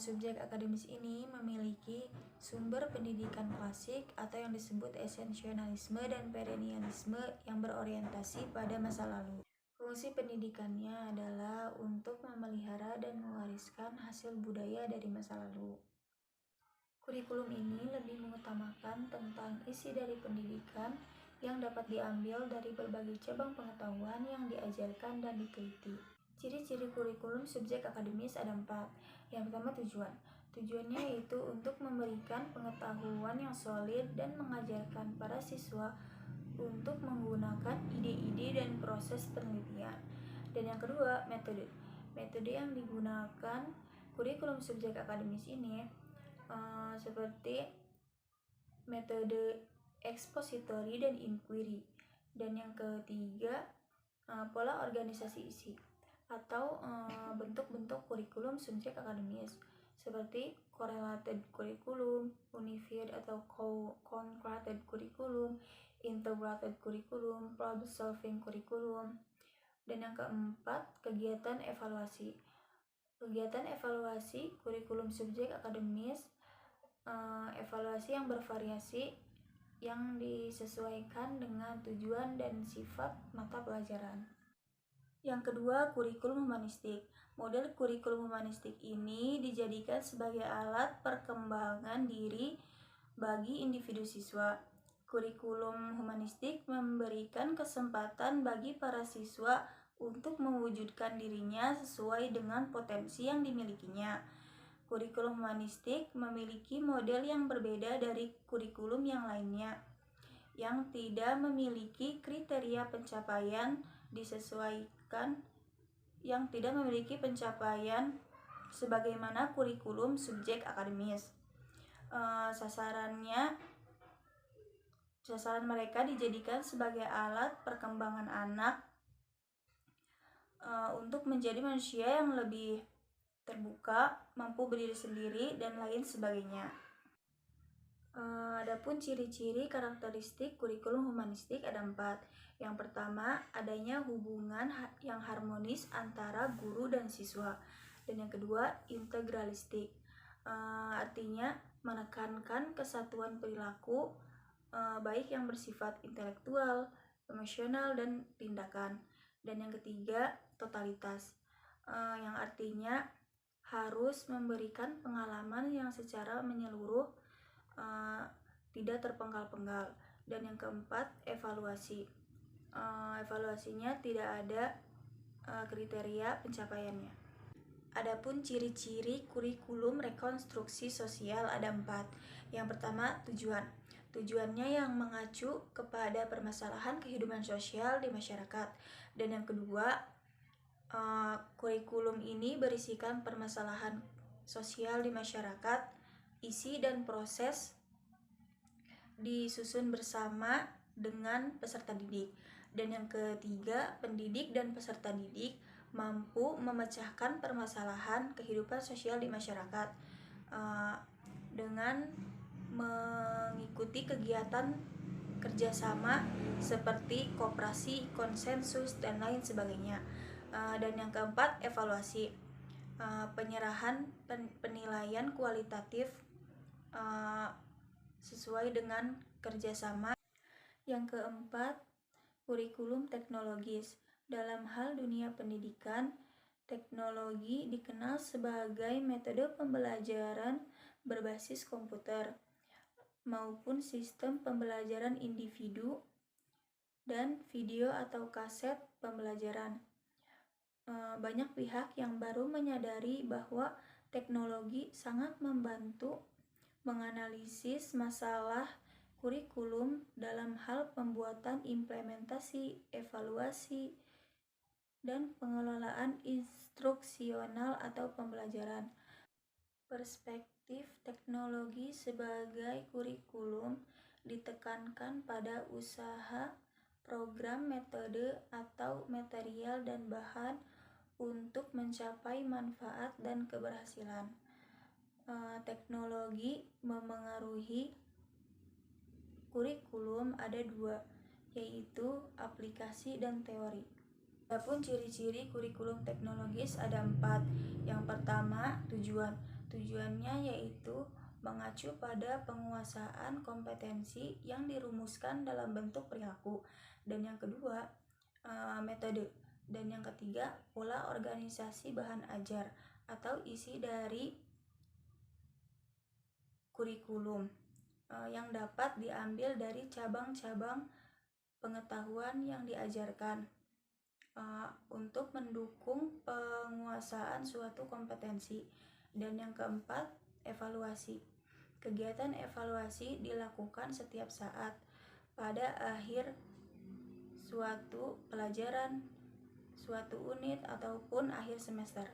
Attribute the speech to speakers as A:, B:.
A: subjek akademis ini memiliki sumber pendidikan klasik atau yang disebut esensialisme dan perennialisme yang berorientasi pada masa lalu. Fungsi pendidikannya adalah untuk memelihara dan mewariskan hasil budaya dari masa lalu. Kurikulum ini lebih mengutamakan tentang isi dari pendidikan yang dapat diambil dari berbagai cabang pengetahuan yang diajarkan dan diteliti. Ciri-ciri kurikulum subjek akademis ada 4. Yang pertama, tujuan. Tujuannya yaitu untuk memberikan pengetahuan yang solid dan mengajarkan para siswa untuk menggunakan ide-ide dan proses penelitian. Dan yang kedua, metode. Metode yang digunakan kurikulum subjek akademis ini seperti metode ekspositori dan inquiry. Dan yang ketiga, pola organisasi isi atau bentuk-bentuk kurikulum subjek akademis seperti correlated curriculum, unified atau concreted curriculum, integrated curriculum, problem solving curriculum. Dan yang keempat, kegiatan evaluasi. Kegiatan evaluasi kurikulum subjek akademis, evaluasi yang bervariasi yang disesuaikan dengan tujuan dan sifat mata pelajaran. Yang kedua, kurikulum humanistik. Model kurikulum humanistik ini dijadikan sebagai alat perkembangan diri bagi individu siswa. Kurikulum humanistik memberikan kesempatan bagi para siswa untuk mewujudkan dirinya sesuai dengan potensi yang dimilikinya. Kurikulum humanistik memiliki model yang berbeda dari kurikulum yang lainnya, yang tidak memiliki kriteria pencapaian sebagaimana kurikulum subjek akademis. Sasaran mereka dijadikan sebagai alat perkembangan anak untuk menjadi manusia yang lebih terbuka, mampu berdiri sendiri, dan lain sebagainya. Adapun ciri-ciri karakteristik kurikulum humanistik ada 4. Yang pertama, adanya hubungan yang harmonis antara guru dan siswa. Dan yang kedua, integralistik. Artinya menekankan kesatuan perilaku baik yang bersifat intelektual, emosional, dan tindakan. Dan yang ketiga, totalitas, yang artinya harus memberikan pengalaman yang secara menyeluruh, tidak terpenggal-penggal. Dan yang keempat, evaluasi. Evaluasinya tidak ada kriteria pencapaiannya. Adapun ciri-ciri kurikulum rekonstruksi sosial ada 4. Yang pertama, tujuan. Tujuannya yang mengacu kepada permasalahan kehidupan sosial di masyarakat. Dan yang kedua, kurikulum ini berisikan permasalahan sosial di masyarakat, isi dan proses disusun bersama dengan peserta didik. Dan yang ketiga, pendidik dan peserta didik mampu memecahkan permasalahan kehidupan sosial di masyarakat dengan mengikuti kegiatan kerjasama seperti koperasi, konsensus, dan lain sebagainya. Dan yang keempat, evaluasi, penyerahan penilaian kualitatif sesuai dengan kerjasama. Yang keempat, kurikulum teknologis. Dalam hal dunia pendidikan, teknologi dikenal sebagai metode pembelajaran berbasis komputer maupun sistem pembelajaran individu dan video atau kaset pembelajaran. Banyak pihak yang baru menyadari bahwa teknologi sangat membantu menganalisis masalah kurikulum dalam hal pembuatan implementasi, evaluasi, dan pengelolaan instruksional atau pembelajaran. Perspektif teknologi sebagai kurikulum ditekankan pada usaha, program, metode, atau material dan bahan untuk mencapai manfaat dan keberhasilan. Teknologi memengaruhi kurikulum ada 2, yaitu aplikasi dan teori. Adapun ciri-ciri kurikulum teknologis ada 4. Yang pertama, tujuan. Tujuannya yaitu mengacu pada penguasaan kompetensi yang dirumuskan dalam bentuk perilaku. Dan yang kedua, metode. Dan yang ketiga, pola organisasi bahan ajar atau isi dari kurikulum yang dapat diambil dari cabang-cabang pengetahuan yang diajarkan untuk mendukung penguasaan suatu kompetensi. Dan yang keempat, evaluasi. Kegiatan evaluasi dilakukan setiap saat pada akhir suatu pelajaran, suatu unit, ataupun akhir semester.